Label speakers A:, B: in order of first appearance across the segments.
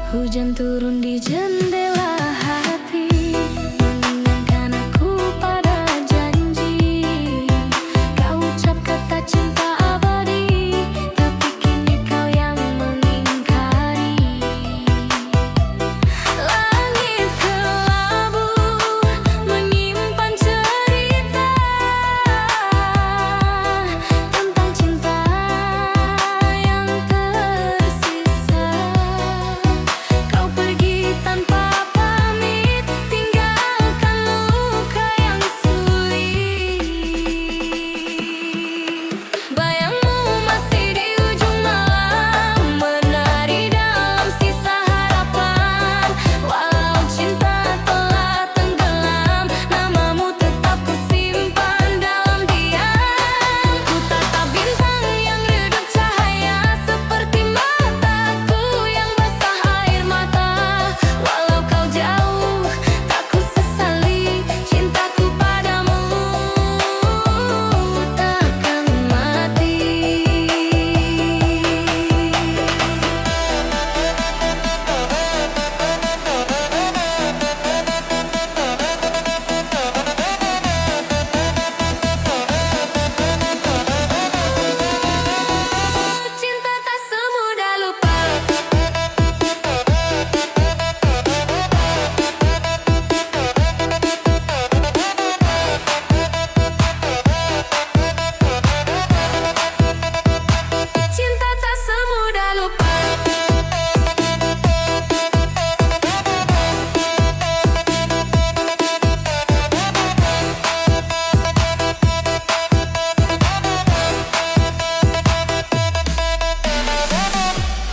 A: Hujan turun di jendela hati, mengingatkan aku pada janji. Kau ucap kata cinta abadi, tapi kini kau yang mengingkari. Langit kelabu menyimpan cerita tentang cinta yang tersisa. Kau pergi tanpa pamit, tinggalkan luka yang sulit. Bayangmu masih di ujung malam, menari dalam sisa harapan. Walau cinta telah tenggelam, namamu tetap kusimpan dalam diam. Ku tatap bintang yang redup cahaya, seperti mataku yang basah air mata. Walau kau jauh, tak ku sesali, cintaku padamu takkan mati. Cinta tak semudah lupa. Cinta tak semudah lupa.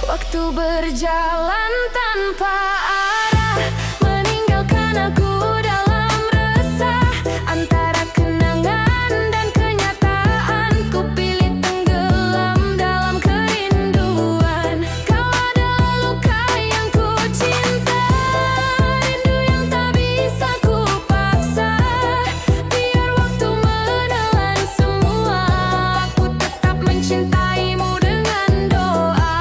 A: Waktu berjalan tanpa arah, meninggalkan aku dalam resah. Antara kenangan dan kenyataan, ku pilih tenggelam dalam kerinduan. Kau adalah luka yang ku cinta, rindu yang tak bisa ku paksa. Biar waktu menelan semua, aku tetap mencintaimu dengan doa.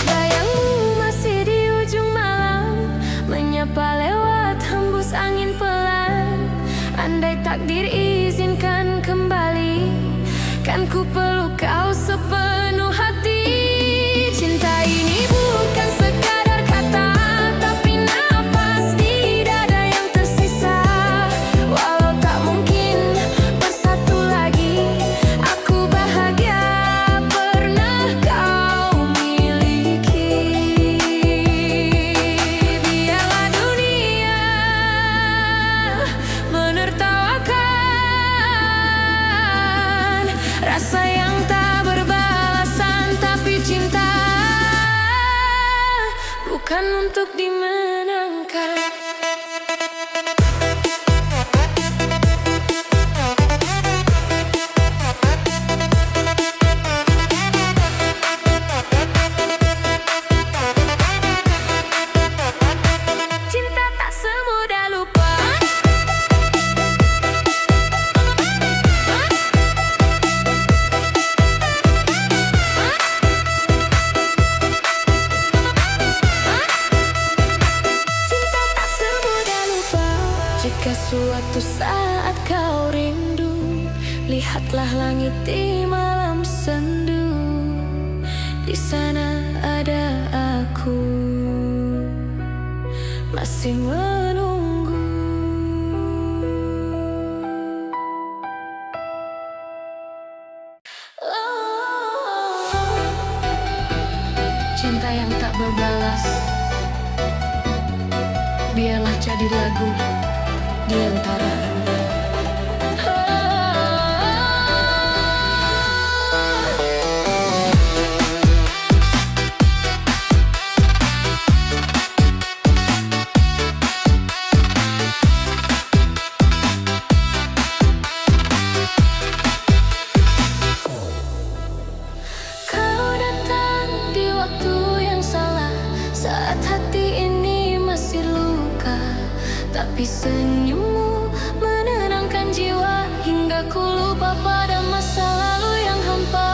A: Bayangmu masih di ujung malam, menyapa lewat hembus angin pelan. Andai takdir izinkan kembali, kan ku peluk kau sepenuh hati. Cinta ini bukan sekadar kata, tapi nafas di dada yang tersisa. Walau tak mungkin bersatu lagi, aku bahagia pernah kau miliki. Biarlah dunia menertawakan rasa yang tak berbalasan, tapi cinta bukan untuk dimenangkan. Cinta tak semudah lupa. Cinta tak semudah lupa. Jika suatu saat kau rindu, lihatlah langit di malam sendu. Di sana ada aku, masih menunggu. Cinta yang tak berbalas, biarlah jadi lagu di antara. Kau datang di waktu yang salah, saat hati ini masih luka. Tapi senyummu menenangkan jiwa, hingga ku lupa pada masa lalu yang hampa.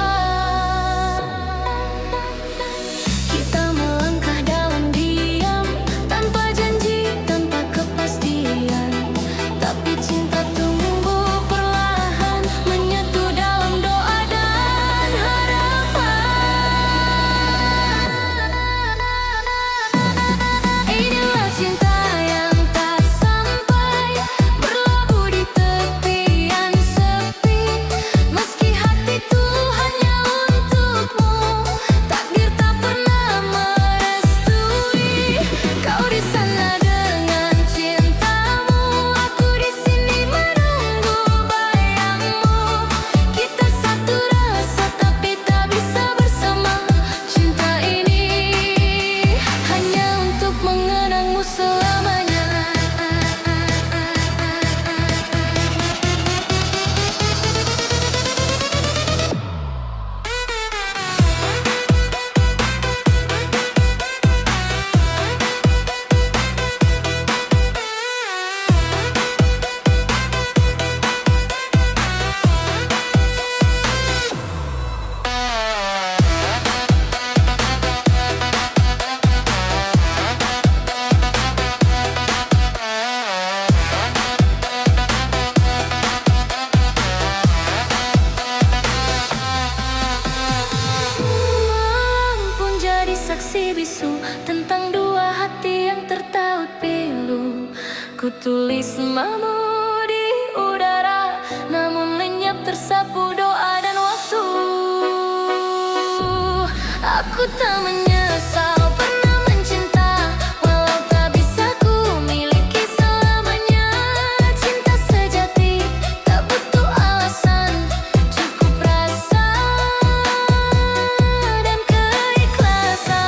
A: saksi bisu tentang dua hati yang tertaut pilu. Ku tulis namamu di udara, namun lenyap tersapu doa dan waktu. Aku tak menyesal pernah mencinta, walau tak bisa ku miliki selamanya. Cinta sejati tak butuh alasan, cukup rasa dan keikhlasan.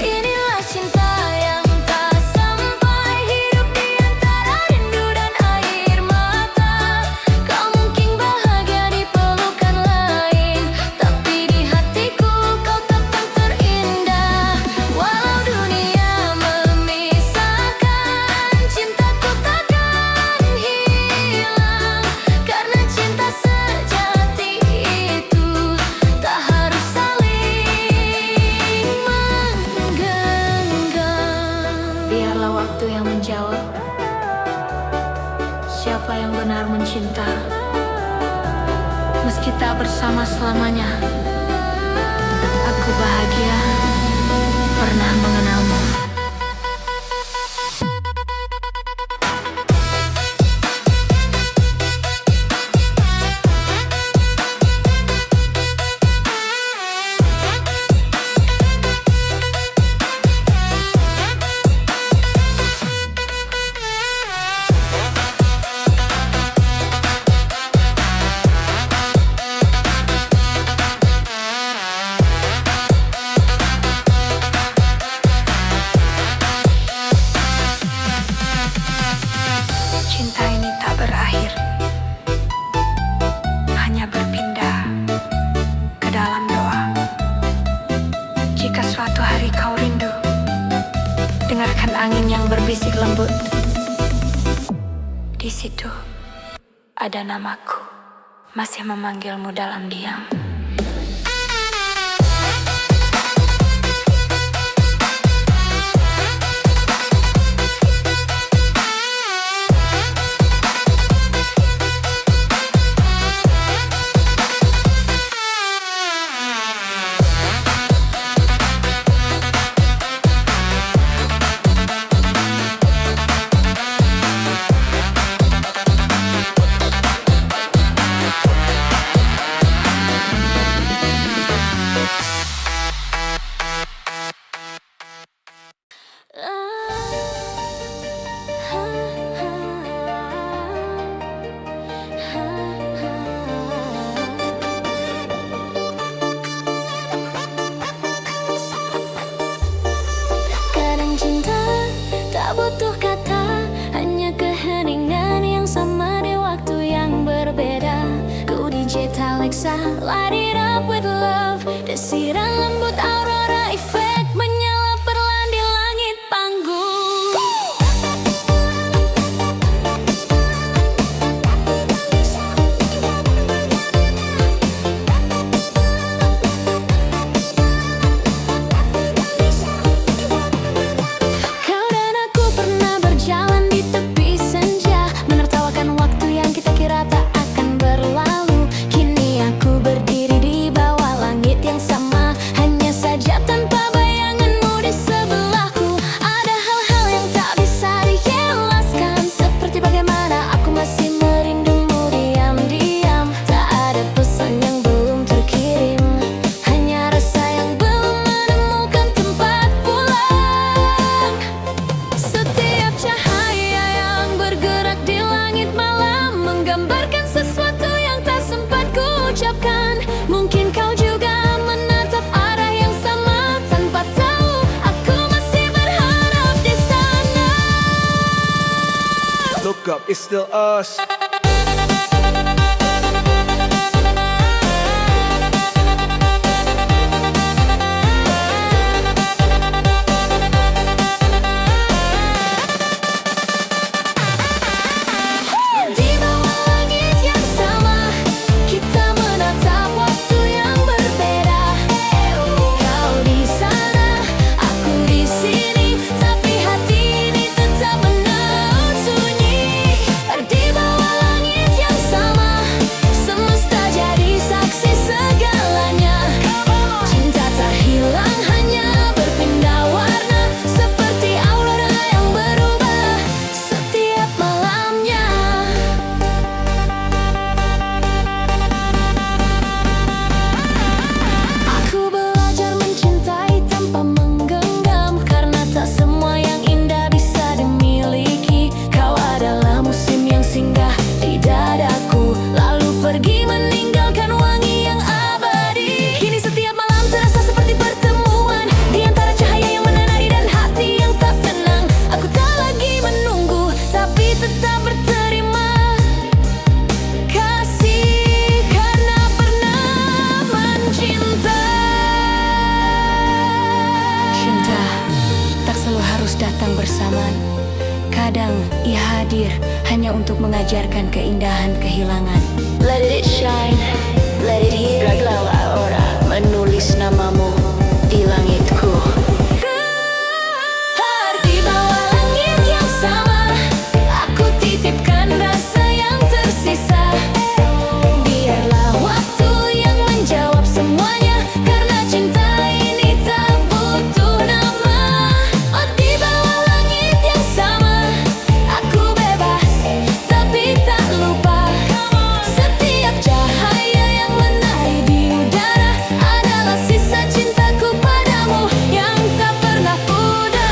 A: Inilah cinta yang tak sampai, hidup di antara rindu dan air mata. Kau mungkin bahagia di pelukan lain, tapi di hatiku kau tetap terindah. Walau dunia memisahkan, cintaku takkan hilang. Karena cinta sejati itu tak harus saling menggenggam. Biarlah waktu yang menjawab siapa yang benar mencinta. Meski tak bersama selamanya, aku bahagia pernah mengenalmu.
B: Cinta ini tak berakhir, hanya berpindah ke dalam doa. Jika suatu hari kau rindu, dengarkan angin yang berbisik lembut. Di situ ada namaku, masih memanggilmu dalam diam.
A: Kadang cinta tak butuh kata, hanya keheningan yang sama di waktu yang berbeda. Ku DJ Alexa, light it up with love. Desiran lembut aurora efek menyala perlahan di langit panggung. Kau dan aku pernah berjalan di tepi senja, menertawakan waktu yang kita kira tak akan berlalu. Kini aku berdiri di bawah langit yang sama, hanya saja tanpa bayanganmu di sebelahku. Ada hal-hal yang tak bisa dijelaskan, seperti bagaimana aku masih merindumu diam-diam. Tak ada pesan yang belum terkirim, hanya rasa yang belum menemukan tempat pulang. Setiap cahaya yang bergerak di langit malam menggambarkan sesuatu yang tak sempat ku ucapkan. Mungkin kau juga menatap arah yang sama, tanpa tahu aku masih berharap di sana.
C: Look up, it's still us.
A: Di bawah langit yang sama, kita menatap waktu yang berbeda. Kau di sana, aku di sini, tapi hati ini tetap menaut sunyi. Di bawah
B: datang, ia hadir hanya untuk mengajarkan keindahan kehilangan.
A: Let it shine, let it heal. Raglawa aura menulis namamu di langitku. Di bawah langit yang sama, aku titipkan rasa yang tersisa. Biarlah waktu yang menjawab semuanya, karena cinta ini tak butuh nama. Oh, di bawah langit yang sama, aku bebas tapi tak lupa. Setiap cahaya yang menari di udara adalah sisa cintaku padamu yang tak pernah pudar.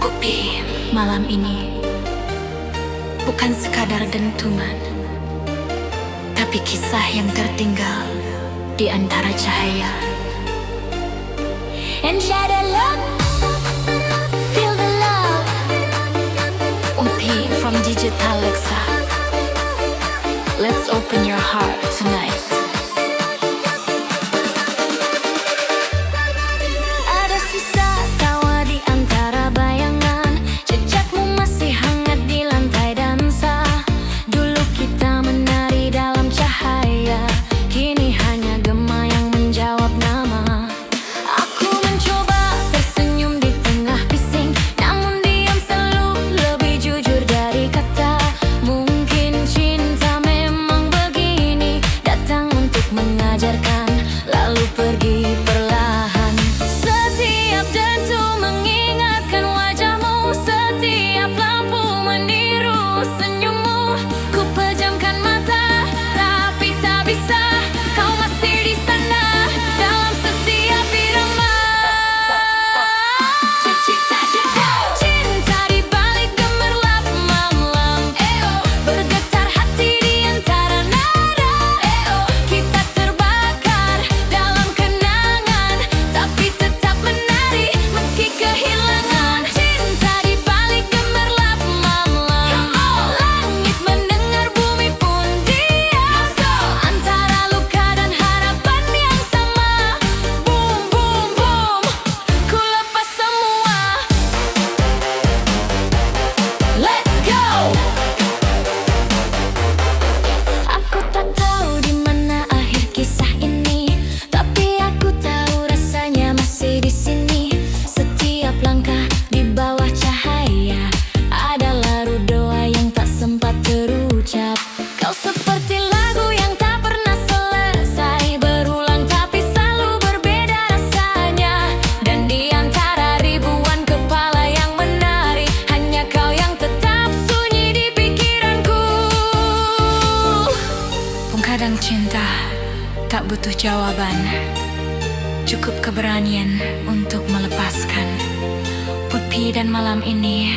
B: Kopi malam ini bukan sekadar dentuman, tapi kisah yang tertinggal di antara cahaya.
A: And share the love, feel the love.
B: Upi from Digital Alexa. Let's open your heart tonight.
A: Ada sisa tawa di antara bayangan, jejakmu masih hangat di lantai dansa. Dulu kita menari dalam cahaya, kini hanya gema yang menjawab nama. Aku mencoba tersenyum di tengah bising, namun diam selalu lebih jujur dari kata. Mungkin cinta memang begini, datang untuk mengajarkan, lalu pergi perlahan. Setiap dentum mengingatkan wajahmu, setiap lampu meniru senyummu. Ku pejamkan mata, tapi tak bisa, kau masih di sana dalam setiap irama. Cinta di balik gemerlap malam, bergetar hati di antara nada. Kita terbakar dalam kenangan, tapi tetap menari meski kehilangan. Cinta di balik gemerlap malam, langit mendengar, bumi pun diam. Antara luka dan harapan yang sama, boom boom boom, ku lepas semua. Let's go. Aku tak tahu di mana akhir kisah ini, tapi aku tahu rasanya masih di sini. Setiap langkah di bawah cahaya adalah doa yang tak sempat terucap. Kau seperti lagu yang tak pernah selesai, berulang tapi selalu berbeda rasanya. Dan di antara ribuan kepala yang menari, hanya kau yang tetap sunyi di pikiranku.
B: Kadang cinta tak butuh jawaban, cukup keberanian untuk melepaskan. Putih dan malam ini,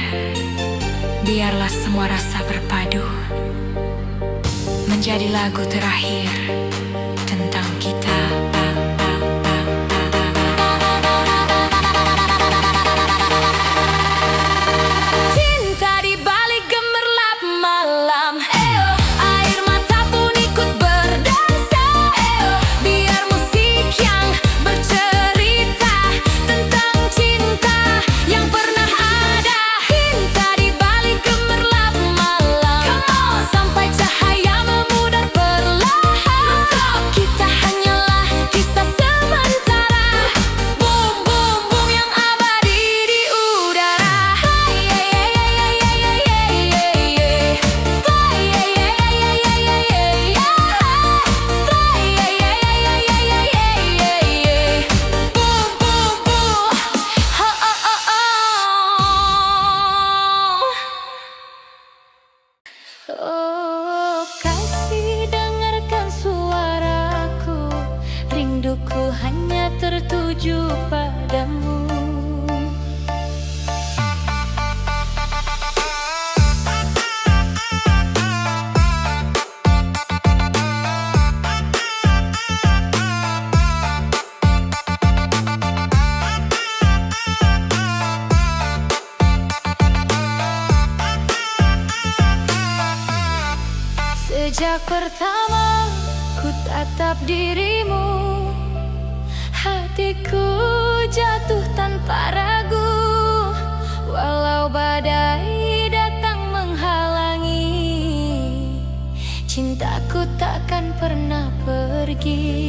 B: biarlah semua rasa berpadu menjadi lagu terakhir tentang kita.
A: Cinta di balik gemerlap malam, air mata pun ikut berdansa. Biar musik yang bercerita tentang cinta yang pernah ada. Cinta di balik gemerlap malam, sampai cahaya memudar perlahan. Sejak pertama ku tatap dirimu, hatiku jatuh tanpa ragu. Walau badai datang menghalangi, cintaku takkan pernah pergi.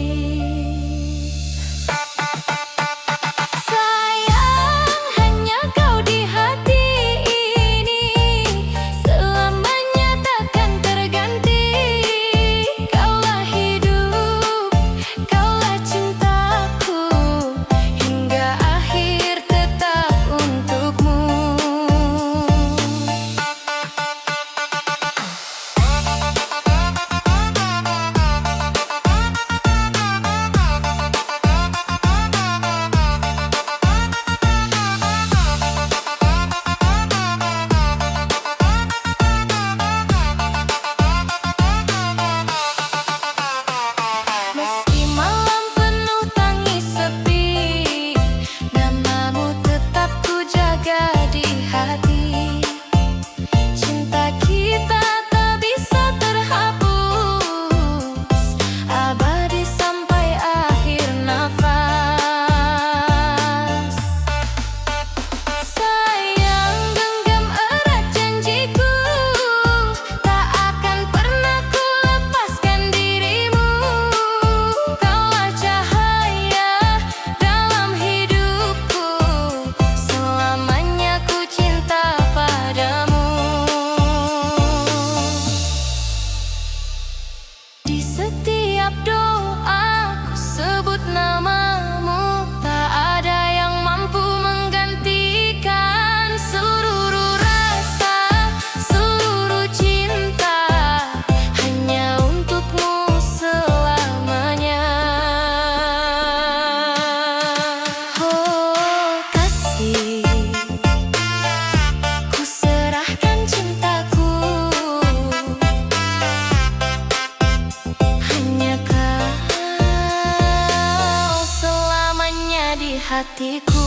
A: Hatiku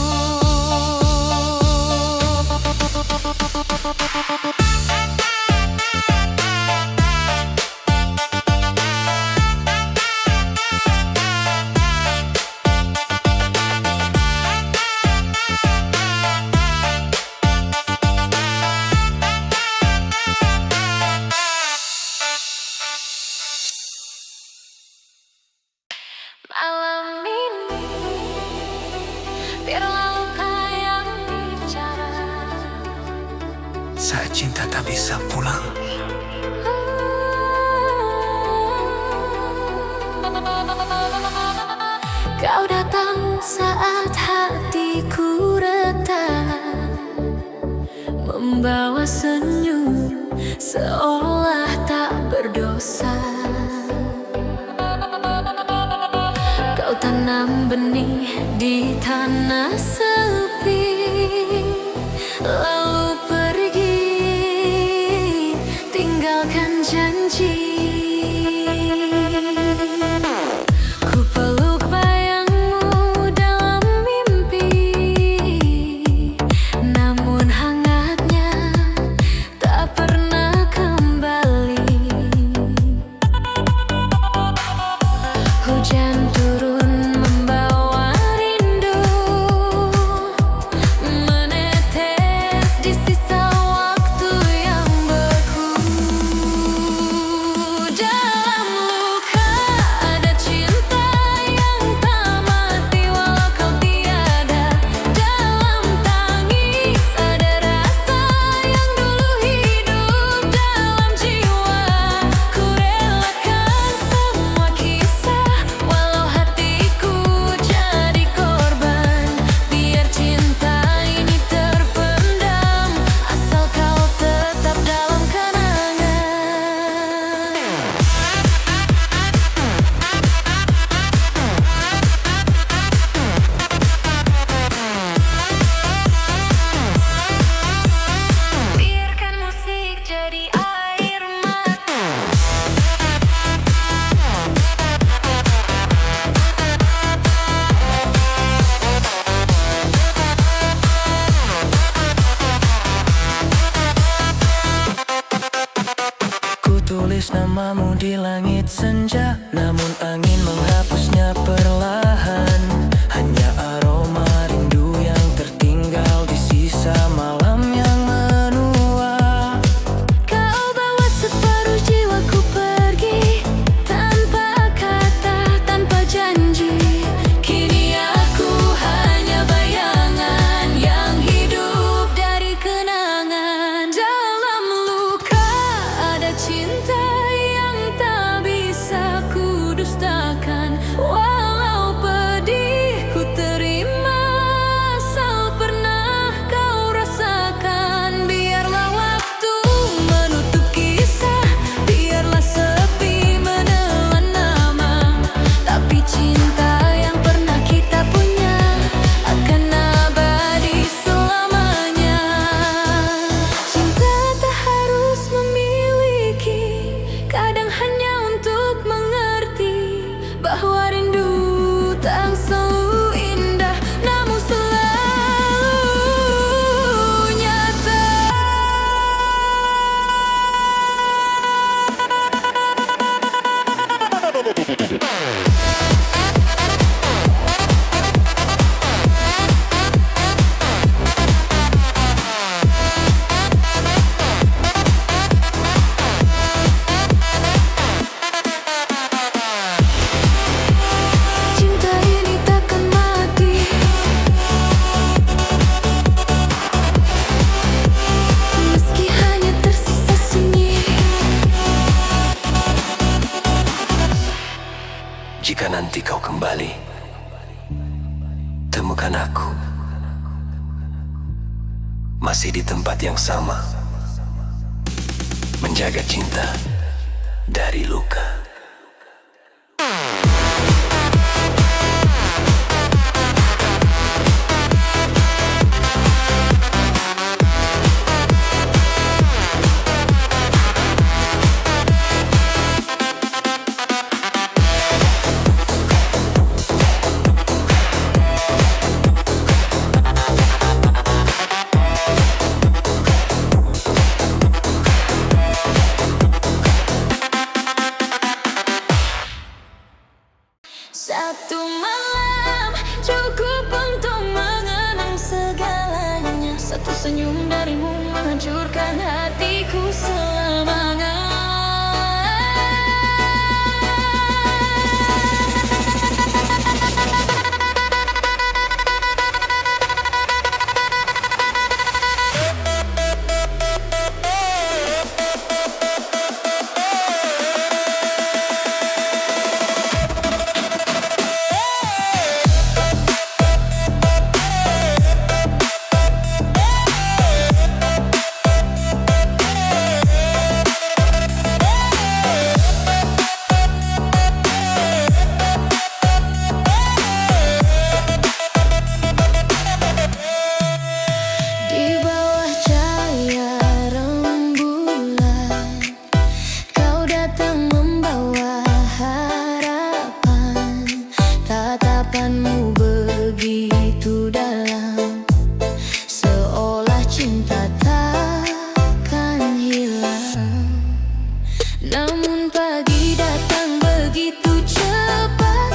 A: malam ini, biarlah luka yang bicara.
C: Saat cinta tak bisa pulang,
A: kau datang saat hatiku retak, membawa senyum seolah tak berdosa. Kau tanam benih di tanah sepi, lalu pergi tinggalkan janji. Ku peluk bayangmu dalam mimpi, namun hangatnya tak pernah kembali. Hujan turun membawa rindu, menetes di sisa waktu yang beku.
D: tulis namamu di langit senja, namun angin menghapusnya perlahan. Hanya aroma rindu yang tertinggal di sisa malam yang menua.
A: Kau bawa separuh jiwaku pergi, tanpa kata, tanpa janji. Kini aku hanya bayangan yang hidup dari kenangan. Dalam luka ada cinta yang tak bisa ku dustakan. Walau pedih ku terima, asal pernah kau rasakan. Biarlah waktu menutup kisah, biarlah sepi menelan nama, tapi cinta yang pernah kita punya akan abadi selamanya. Cinta tak harus memiliki, kadang hanya untuk mengerti bahwa rindu tak selalu indah, namun selalu nyata. Cinta ini takkan mati, meski hanya tersisa sunyi.
C: Jika nanti kau kembali, temukan aku masih di tempat yang sama, menjaga cinta dari luka.
A: Satu malam cukup untuk mengenang segalanya. Satu senyum darimu menghancurkan hatiku selamanya. Di bawah cahaya rembulan, kau datang membawa harapan. Tatapanmu begitu dalam, seolah cinta takkan hilang. Namun pagi datang begitu cepat,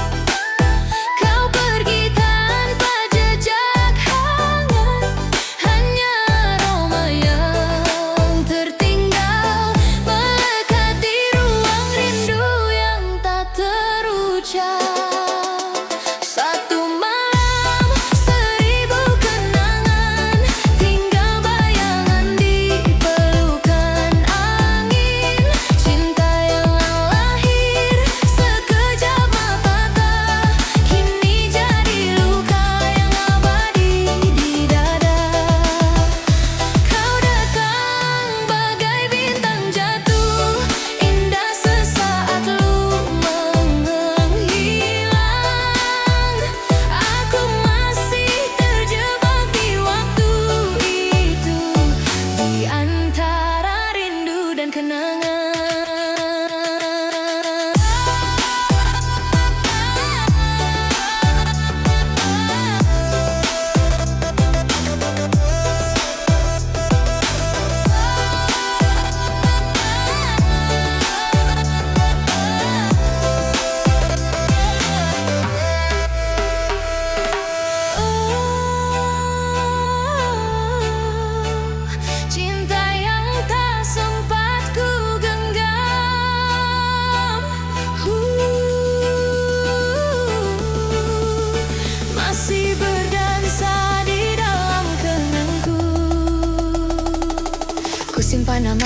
A: kau pergi tanpa jejak hangat. Hanya aroma yang tertinggal melekat di ruang rindu yang tak terucap. Satu malam, seribu kenangan, tinggal bayangan di pelukan angin. Cinta yang lahir sekejap mata, kini jadi luka yang abadi di dada. Kau datang bagai bintang jatuh, indah sesaat lu menghilang. Aku masih terjebak di waktu itu, di antara rindu dan kenangan.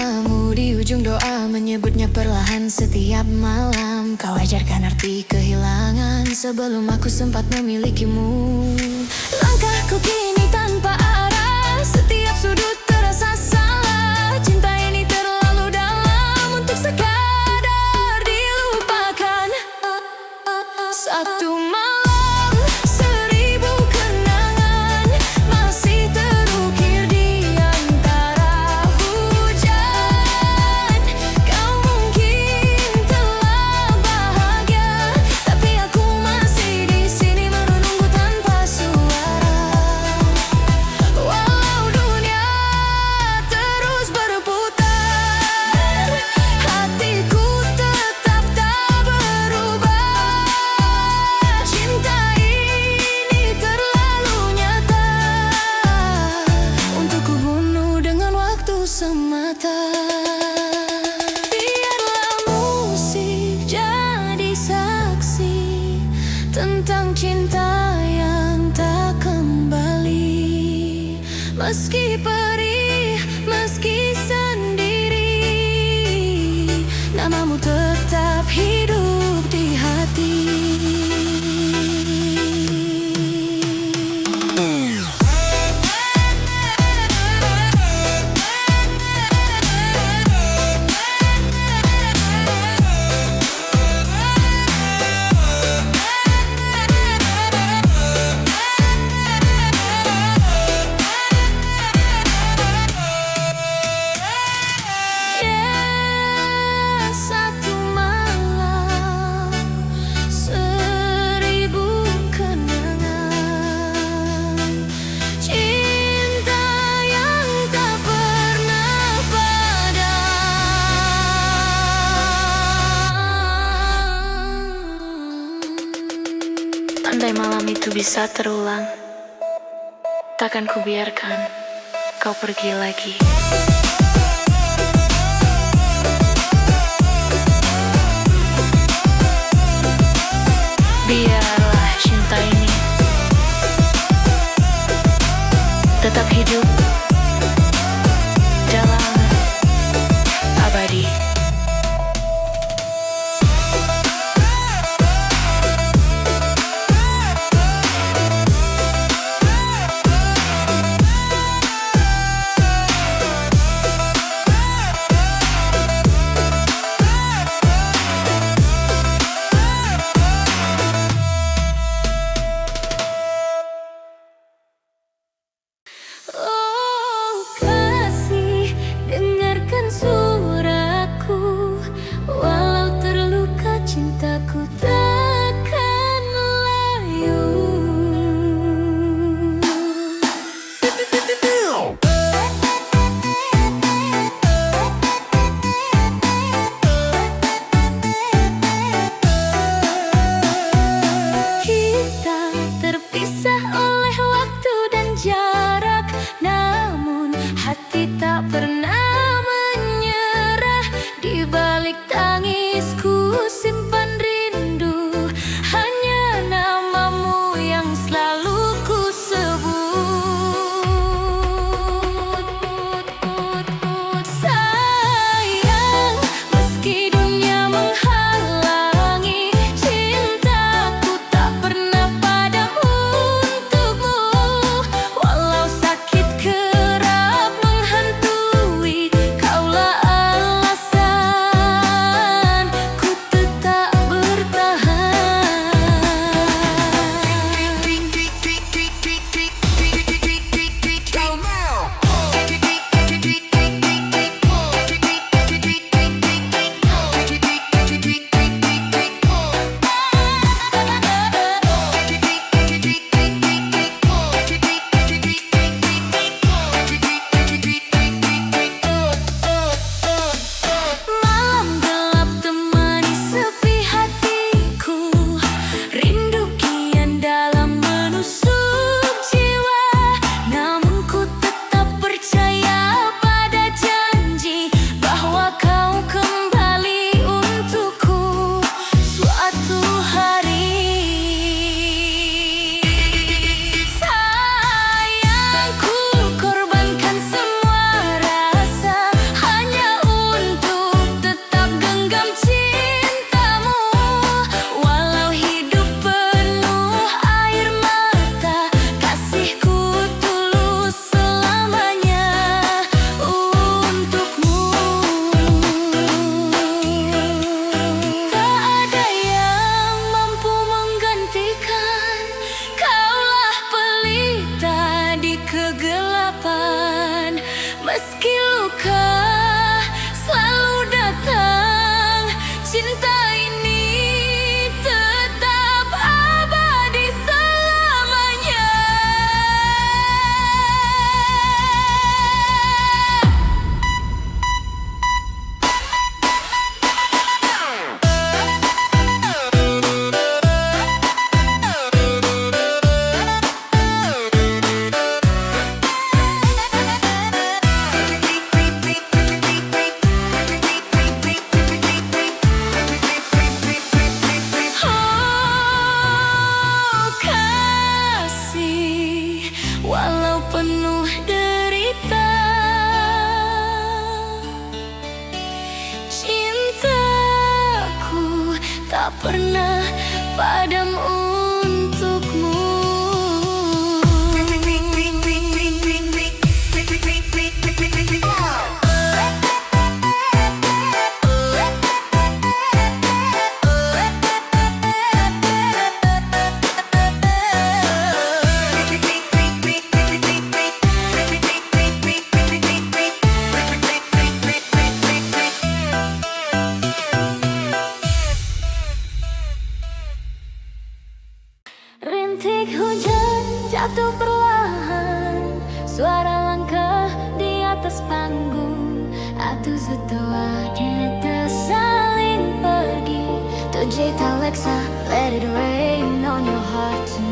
A: namamu di ujung doa, menyebutnya perlahan setiap malam. Kau ajarkan arti kehilangan sebelum aku sempat memilikimu. Langkahku kini tanpa arah, setiap sudut terasa salah. Cinta ini terlalu dalam untuk sekadar dilupakan. Satu malam, seribu kenangan masih terukir di antara hujan. Kau mungkin telah bahagia, tapi aku masih di sini menunggu tanpa suara. Walau dunia terus berputar, hatiku tetap tak berubah. Cinta ini terlalu nyata untuk ku bunuh dengan waktu semata. Biarlah musik jadi saksi tentang cinta yang tak kembali. Meski perih, meski sendiri, namamu tetap hidup di hati. Satu malam, seribu kenangan. Cinta yang tak pernah padam.
B: Andai malam itu bisa terulang, takkan kubiarkan kau pergi lagi. Biarlah cinta ini tetap hidup dalam abadi.
A: tak pernah padam untukmu. Rintik hujan jatuh perlahan, suara langkah di atas panggung. Atu setelah kita saling pergi, Tujay Alexa, let it rain on your heart tonight.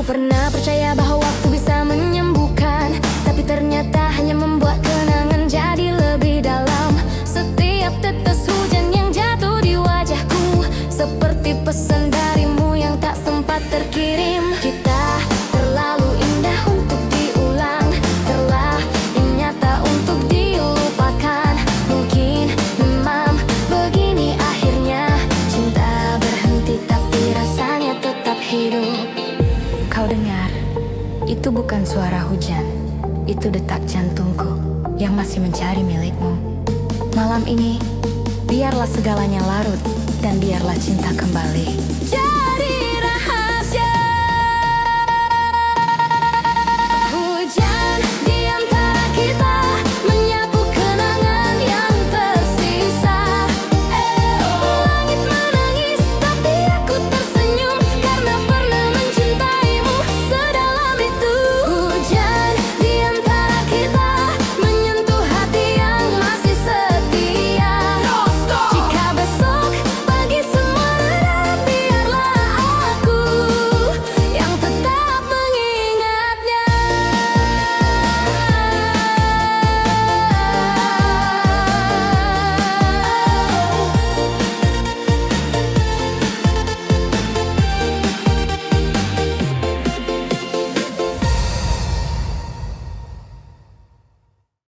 A: Pernah percaya bahwa waktu bisa menyembuhkan, tapi ternyata hanya membuat kenangan jadi lebih dalam. Setiap tetes hujan yang jatuh di wajahku seperti pesan darimu yang tak sempat terkirim. Kita terlalu indah untuk diulang, terlalu nyata untuk dilupakan. Mungkin memang begini akhirnya, cinta berhenti tapi rasanya tetap hidup. Kau dengar, itu bukan suara hujan, itu detak jantungku yang masih mencari milikmu. Malam ini, biarlah segalanya larut dan biarlah cinta kembali.